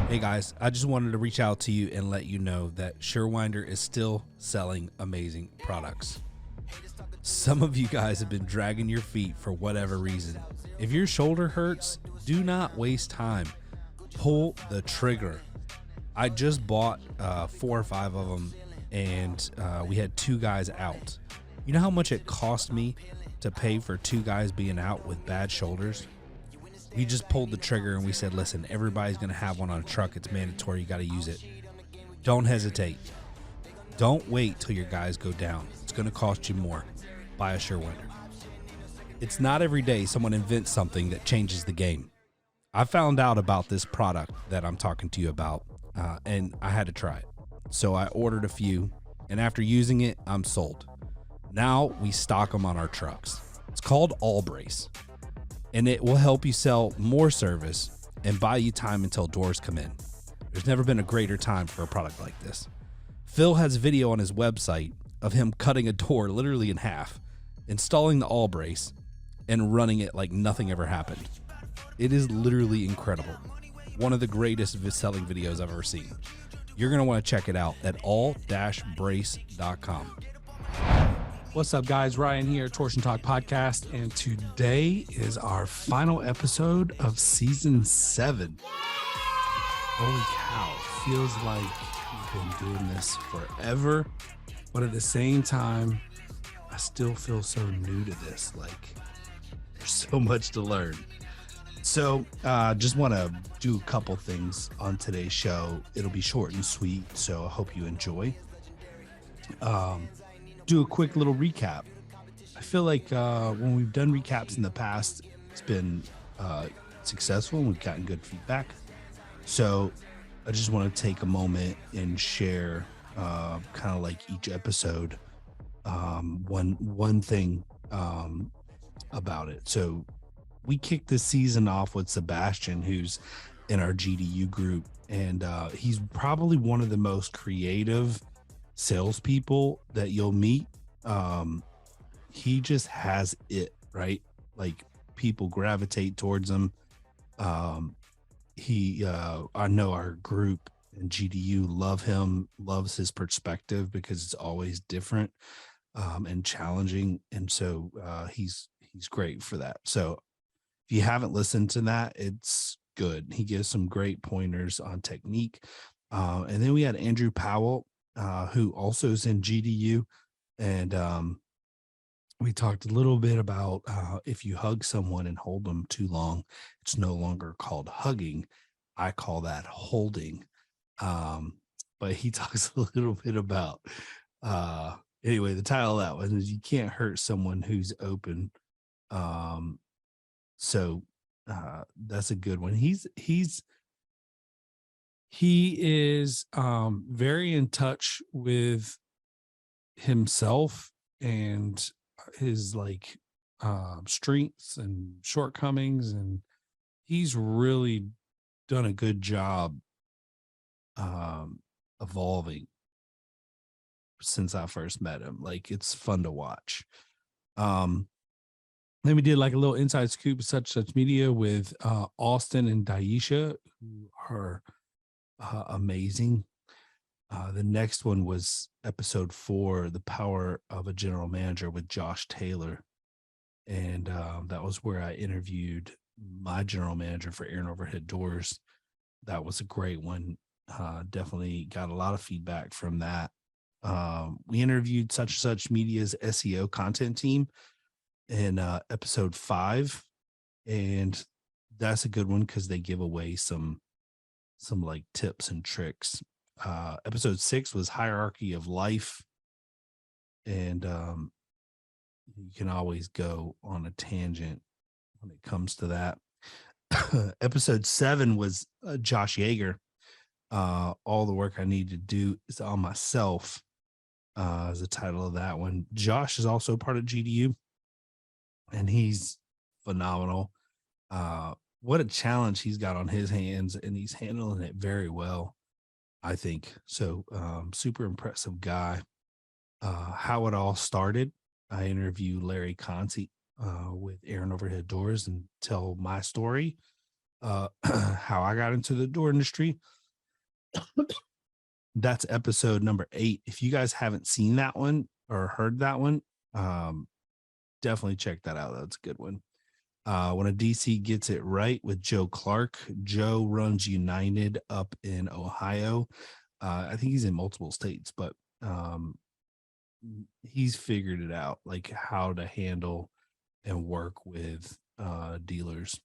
Hey guys, I just wanted to reach out to you and let you know that Surewinder is still selling amazing products. Some of you guys have been dragging your feet for whatever reason. If your shoulder hurts, do not waste time. Pull the trigger. I just bought 4 or 5 of them, and we had 2 guys out. You know how much it cost me to pay for 2 guys being out with bad shoulders? We just pulled the trigger and we said, listen, everybody's going to have one on a truck. It's mandatory. You got to use it. Don't hesitate. Don't wait till your guys go down. It's going to cost you more. Buy a Surewinder. It's not every day someone invents something that changes the game. I found out about this product that I'm talking to you about, and I had to try it. So I ordered a few, and after using it, I'm sold. Now we stock them on our trucks. It's called All Brace, and it will help you sell more service and buy you time until doors come in. There's never been a greater time for a product like this. Phil has a video on his website of him cutting a door literally in half, installing the All Brace, and running it like nothing ever happened. It is literally incredible. One of the greatest selling videos I've ever seen. You're going to want to check it out at all-brace.com. What's up, guys? Ryan here, Torsion Talk Podcast, and today is our final episode of Season 7. Holy cow. Feels like we've been doing this forever, but at the same time, I still feel so new to this. Like, there's so much to learn. So, just want to do a couple things on today's show. It'll be short and sweet, so I hope you enjoy. Do a quick little recap. I feel like when we've done recaps in the past, it's been successful and we've gotten good feedback. So I just want to take a moment and share kind of like each episode one thing about it. So we kicked this season off with Sebastian, who's in our GDU group, and he's probably one of the most creative salespeople that you'll meet. He just has it, right? Like, people gravitate towards him. I know our group and GDU love him, loves his perspective because it's always different and challenging, and so he's great for that. So if you haven't listened to that, it's good. He gives some great pointers on technique. And then we had Andrew Powell, who also is in GDU, and we talked a little bit about if you hug someone and hold them too long, it's no longer called hugging. I call that holding. But he talks a little bit about anyway, the title of that one is "You Can't Hurt Someone Who's Open." So that's a good one. He is very in touch with himself and his like strengths and shortcomings, and he's really done a good job evolving since I first met him. Like, it's fun to watch. Then we did like a little inside scoop of such media with Austin and Daisha, who are amazing. The next one was episode 4, The Power of a General Manager, with Josh Taylor. And that was where I interviewed my general manager for Air and Overhead Doors. That was a great one. Definitely got a lot of feedback from that. We interviewed such media's SEO content team in episode 5. And that's a good one because they give away some like tips and tricks. Episode 6 was Hierarchy of Life, and you can always go on a tangent when it comes to that. Episode 7 was Josh Yeager. All the work I need to do is on myself, is the title of that one. Josh is also part of GDU, and he's phenomenal. What a challenge he's got on his hands, and he's handling it very well, I think. So super impressive guy. How it all started, I interview Larry Conti with Air and Overhead Doors and tell my story. how I got into the door industry. That's episode number 8. If you guys haven't seen that one or heard that one, definitely check that out. That's a good one. When a DC gets it right with Joe Clark. Joe runs United up in Ohio. I think he's in multiple states, but he's figured it out, like how to handle and work with dealers.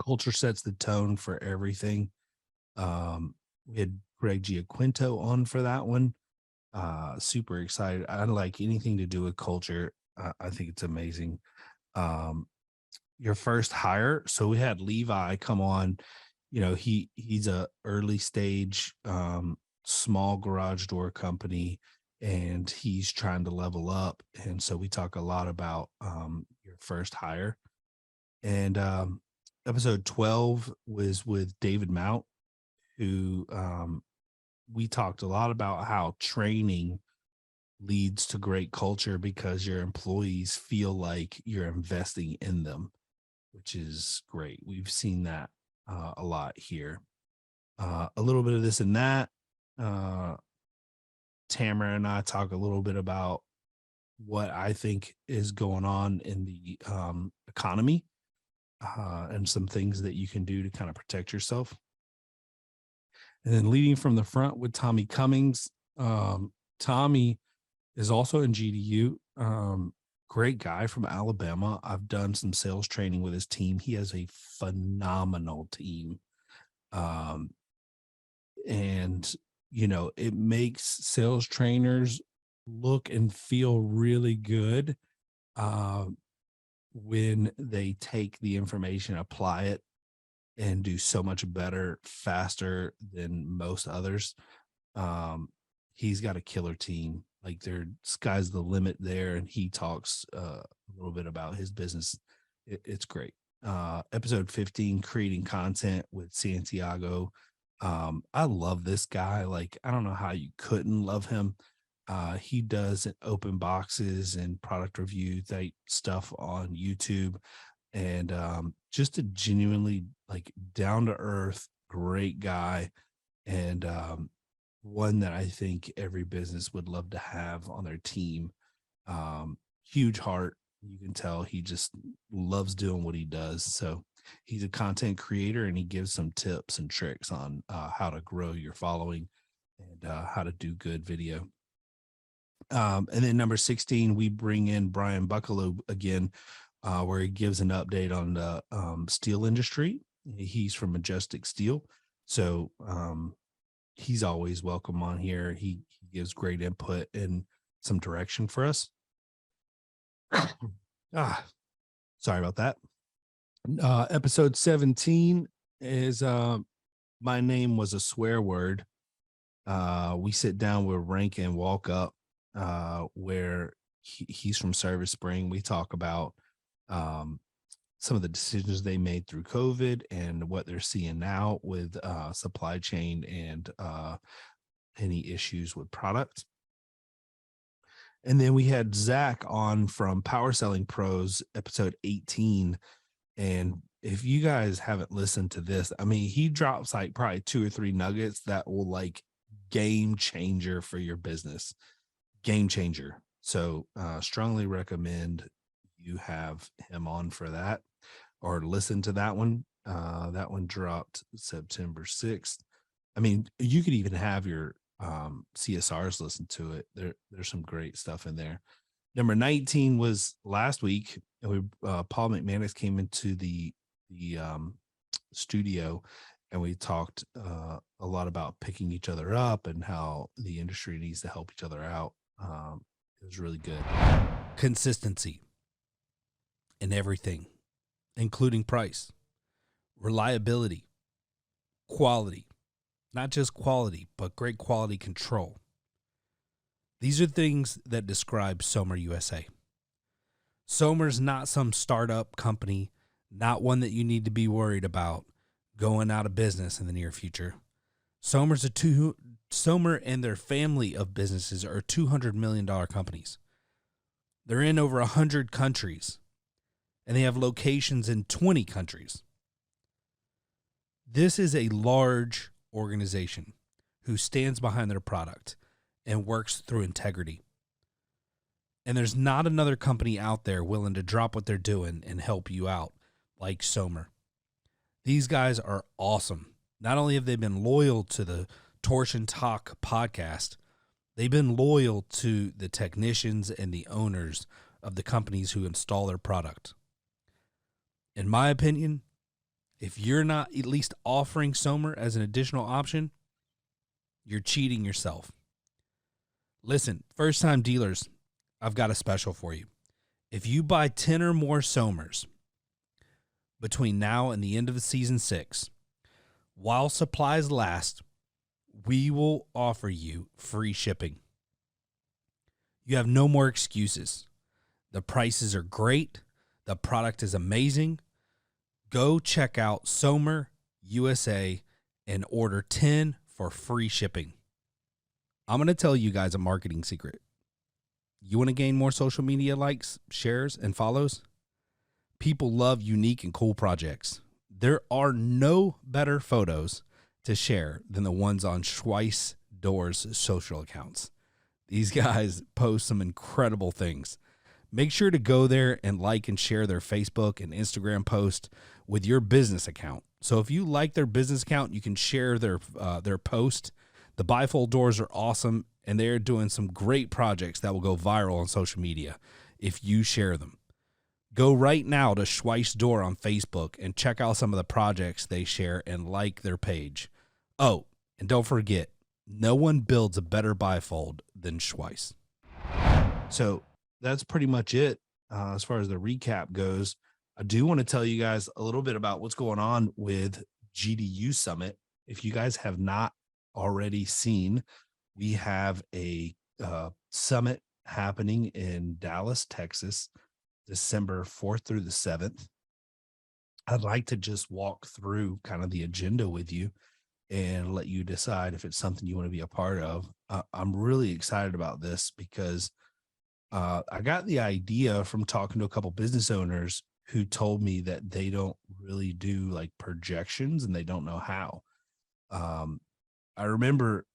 Culture sets the tone for everything. We had Greg Giaquinto on for that one. Super excited. I like anything to do with culture. I think it's amazing. Your first hire. So we had Levi come on. You know, he's a early stage small garage door company, and he's trying to level up. And so we talk a lot about your first hire. And episode 12 was with David Mount, who we talked a lot about how training leads to great culture because your employees feel like you're investing in them, which is great. We've seen that a lot here. A little bit of this and that. Tamara and I talk a little bit about what I think is going on in the economy and some things that you can do to kind of protect yourself. And then leading from the front with Tommy Cummings. Tommy is also in GDU. Great guy from Alabama. I've done some sales training with his team. He has a phenomenal team. And, you know, it makes sales trainers look and feel really good when they take the information, apply it, and do so much better, faster than most others. He's got a killer team. Like, their sky's the limit there, and he talks a little bit about his business. It's great. Episode 15, creating content with Santiago. I love this guy. Like, I don't know how you couldn't love him. He does open boxes and product review type stuff on YouTube, and just a genuinely like down to earth, great guy, and one that I think every business would love to have on their team. Huge heart. You can tell he just loves doing what he does. So he's a content creator, and he gives some tips and tricks on how to grow your following and how to do good video. And then number 16, we bring in Brian Buckalow again, where he gives an update on the steel industry. He's from Majestic Steel. So he's always welcome on here. He gives great input and some direction for us. Sorry about that. Episode 17 is my name was a swear word. We sit down with Rank and Walk Up, where he's from Service Spring. We talk about some of the decisions they made through COVID and what they're seeing now with supply chain and any issues with product. And then we had Zach on from Power Selling Pros, episode 18. And if you guys haven't listened to this, I mean, he drops like probably 2 or 3 nuggets that will like game changer for your business. Game changer. So strongly recommend you have him on for that or listen to that one. That one dropped September 6th. I mean, you could even have your CSRs listen to it. There's some great stuff in there. Number 19 was last week. And Paul McManus came into the studio, and we talked a lot about picking each other up and how the industry needs to help each other out. It was really good. Consistency in everything, including price, reliability, quality, not just quality, but great quality control. These are things that describe Somer USA. Somer's not some startup company, not one that you need to be worried about going out of business in the near future. Somer and their family of businesses are $200 million companies. They're in over 100 countries, and they have locations in 20 countries. This is a large organization who stands behind their product and works through integrity. And there's not another company out there willing to drop what they're doing and help you out like Somer. These guys are awesome. Not only have they been loyal to the Torsion Talk Podcast, they've been loyal to the technicians and the owners of the companies who install their product. In my opinion, if you're not at least offering Somer as an additional option, you're cheating yourself. Listen, first-time dealers, I've got a special for you. If you buy 10 or more Somers between now and the end of the season 6, while supplies last, we will offer you free shipping. You have no more excuses. The prices are great. The product is amazing. Go check out Somer USA and order 10 for free shipping. I'm going to tell you guys a marketing secret. You want to gain more social media likes, shares, and follows? People love unique and cool projects. There are no better photos to share than the ones on Schweiss Doors social accounts. These guys post some incredible things. Make sure to go there and like and share their Facebook and Instagram post with your business account. So if you like their business account, you can share their post. The bifold doors are awesome, and they're doing some great projects that will go viral on social media if you share them. Go right now to Schweiss Door on Facebook and check out some of the projects they share and like their page. Oh, and don't forget, no one builds a better bifold than Schweiss. So that's pretty much it as far as the recap goes. I do want to tell you guys a little bit about what's going on with GDU Summit. If you guys have not already seen, we have a summit happening in Dallas, Texas, December 4th through the 7th. I'd like to just walk through kind of the agenda with you and let you decide if it's something you want to be a part of. I'm really excited about this because I got the idea from talking to a couple business owners who told me that they don't really do like projections and they don't know how. I remember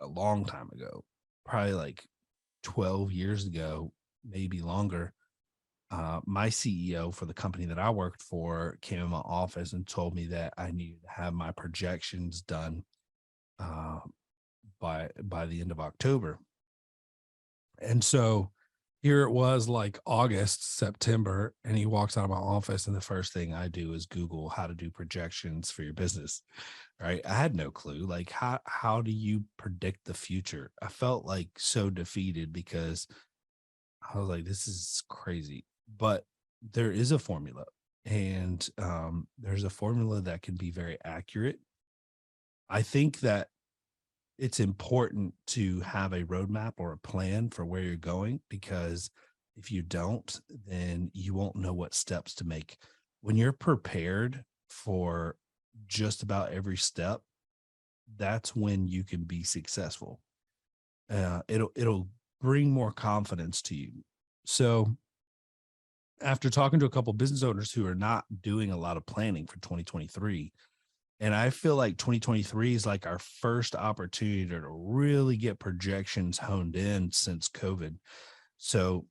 a long time ago, probably like 12 years ago, maybe longer, my CEO for the company that I worked for came in my office and told me that I needed to have my projections done by the end of October. And so here it was like August, September, and he walks out of my office, and the first thing I do is Google how to do projections for your business. Right? I had no clue. Like, how do you predict the future? I felt like so defeated because I was like, this is crazy. But there is a formula, and there's a formula that can be very accurate. I think that it's important to have a roadmap or a plan for where you're going, because if you don't, then you won't know what steps to make. When you're prepared for just about every step, that's when you can be successful. It'll bring more confidence to you. So after talking to a couple business owners who are not doing a lot of planning for 2023, and I feel like 2023 is like our first opportunity to really get projections honed in since COVID. So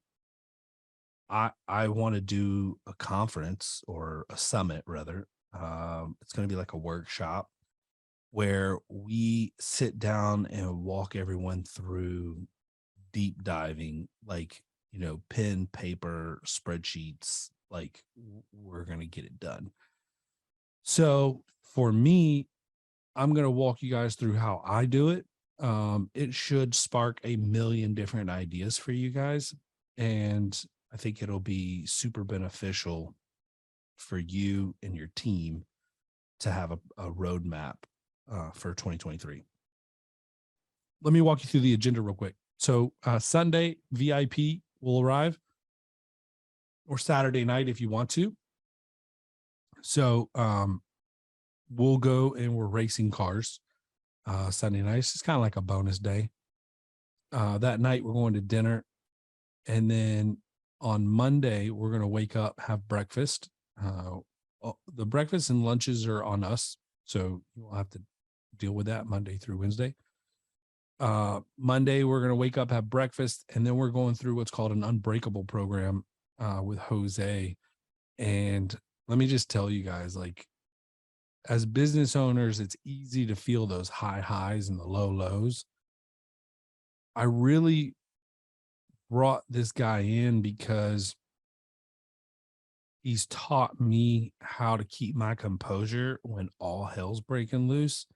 I want to do a conference, or a summit rather. It's going to be like a workshop where we sit down and walk everyone through deep diving, like, pen, paper, spreadsheets, like we're going to get it done. So for me, I'm going to walk you guys through how I do it. It should spark a million different ideas for you guys. And I think it'll be super beneficial for you and your team to have a roadmap for 2023. Let me walk you through the agenda real quick. So Sunday, VIP will arrive, or Saturday night if you want to. So we'll go and we're racing cars Sunday night. It's kind of like a bonus day. That night we're going to dinner. And then on Monday, we're going to wake up, have breakfast, the breakfasts and lunches are on us, so you'll have to deal with that Monday through Wednesday. Monday, we're going to wake up, have breakfast, and then we're going through what's called an Unbreakable program with Jose. And let me just tell you guys, like, as business owners, it's easy to feel those high highs and the low lows. I really brought this guy in because he's taught me how to keep my composure when all hell's breaking loose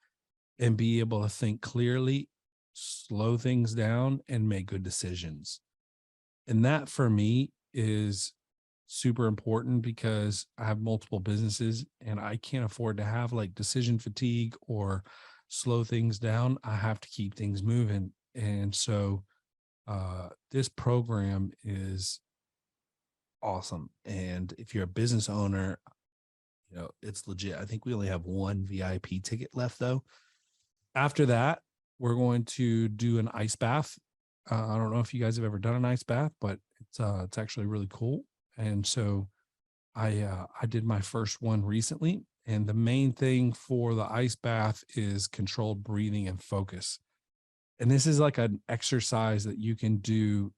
and be able to think clearly, slow things down, and make good decisions. And that for me is super important because I have multiple businesses and I can't afford to have like decision fatigue or slow things down. I have to keep things moving. And so this program is awesome. And if you're a business owner, you know, it's legit. I think we only have one VIP ticket left though. After that, we're going to do an ice bath. I don't know if you guys have ever done an ice bath, but it's actually really cool. And so I did my first one recently, and the main thing for the ice bath is controlled breathing and focus. And this is like an exercise that you can do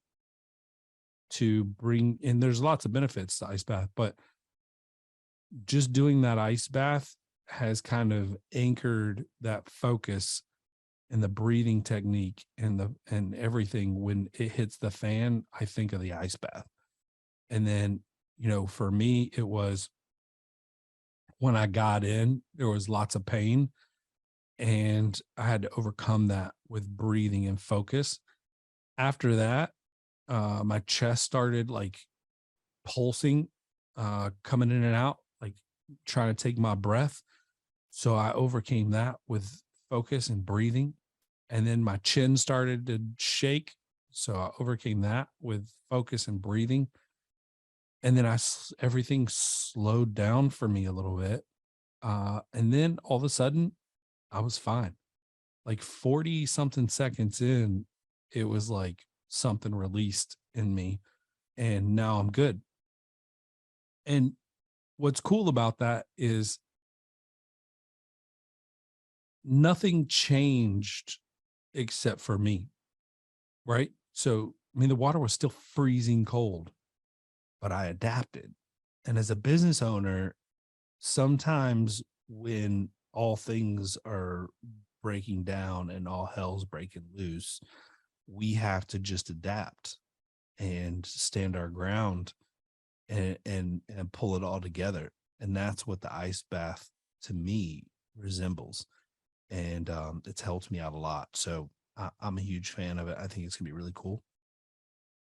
to bring in. There's lots of benefits to ice bath, but just doing that ice bath has kind of anchored that focus and the breathing technique and everything. When it hits the fan, I think of the ice bath. And then, you know, for me, it was when I got in, there was lots of pain and I had to overcome that with breathing and focus. After that, my chest started like pulsing, coming in and out, like trying to take my breath. So I overcame that with focus and breathing. And then my chin started to shake. So I overcame that with focus and breathing. And then everything slowed down for me a little bit. And then all of a sudden I was fine. Like 40 something seconds in, it was like something released in me and now I'm good. And what's cool about that is nothing changed except for me. Right. So, I mean, the water was still freezing cold, but I adapted. And as a business owner, sometimes when all things are breaking down and all hell's breaking loose, we have to just adapt and stand our ground and pull it all together. And that's what the ice bath to me resembles. And it's helped me out a lot. So I'm a huge fan of it. I think it's gonna be really cool.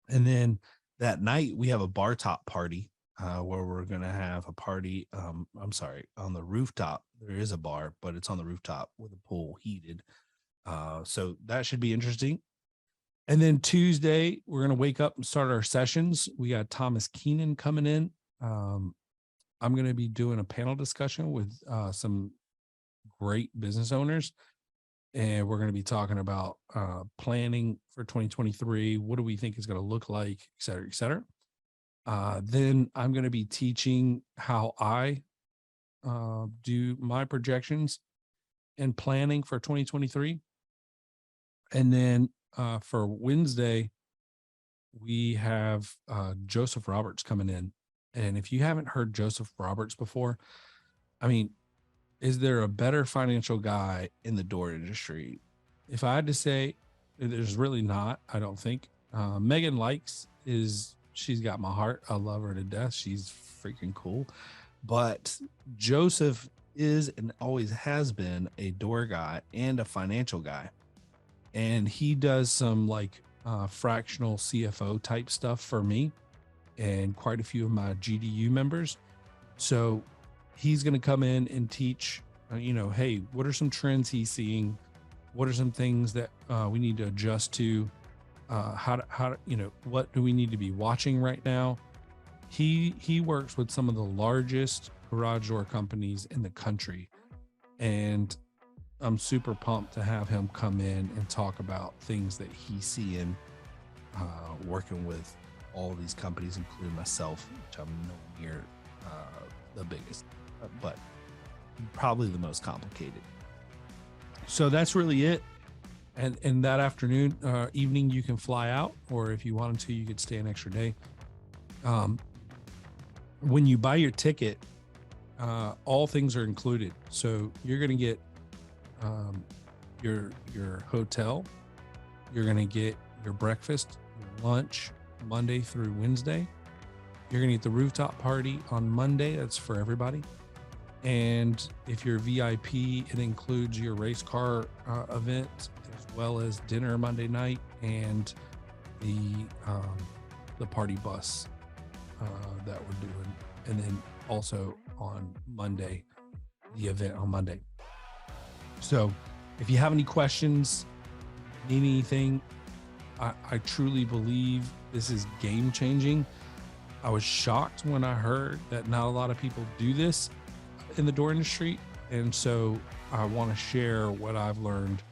And then that night we have a bar top party where we're gonna have a party. I'm sorry, on the rooftop. There is a bar, but it's on the rooftop with a pool heated. So that should be interesting. And then Tuesday, we're going to wake up and start our sessions. We got Thomas Keenan coming in. I'm going to be doing a panel discussion with some great business owners. And we're going to be talking about planning for 2023. What do we think is going to look like, et cetera, et cetera. Then I'm going to be teaching how I do my projections and planning for 2023. And then for Wednesday, we have Joseph Roberts coming in. And if you haven't heard Joseph Roberts before, I mean, is there a better financial guy in the door industry? If I had to say, there's really not, I don't think. Megan she's got my heart. I love her to death. She's freaking cool. But Joseph is and always has been a door guy and a financial guy. And he does some like fractional CFO type stuff for me and quite a few of my GDU members. So he's going to come in and teach, hey, what are some trends he's seeing? What are some things that we need to adjust to? What do we need to be watching right now? He works with some of the largest garage door companies in the country. And I'm super pumped to have him come in and talk about things that he's seeing working with all these companies, including myself, which I'm nowhere near the biggest. but probably the most complicated. So that's really it. And that afternoon, evening, you can fly out, or if you wanted to, you could stay an extra day. When you buy your ticket, all things are included. So you're going to get your hotel, you're going to get your breakfast, your lunch, Monday through Wednesday. You're going to get the rooftop party on Monday. That's for everybody. And if you're VIP, it includes your race car event, as well as dinner Monday night and the party bus that we're doing. And then also on Monday, the event on Monday. So if you have any questions, need anything, I truly believe this is game changing. I was shocked when I heard that not a lot of people do this in the door industry. And so I want to share what I've learned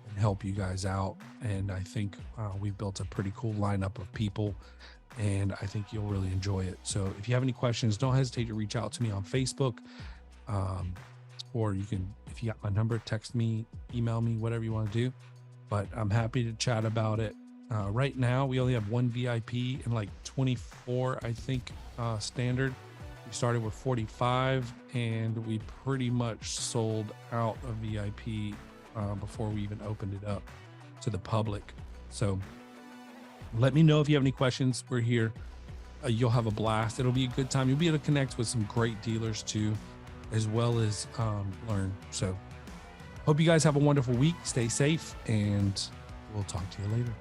and help you guys out. And I think we've built a pretty cool lineup of people, and I think you'll really enjoy it. So if you have any questions, don't hesitate to reach out to me on Facebook, or you can, if you got my number, text me, email me, whatever you want to do. But I'm happy to chat about it. Right now, we only have one VIP and like 24, I think, standard. We started with 45, and we pretty much sold out of VIP before we even opened it up to the public. So let me know if you have any questions. We're here. You'll have a blast. It'll be a good time. You'll be able to connect with some great dealers too, as well as learn. So hope you guys have a wonderful week. Stay safe, and we'll talk to you later.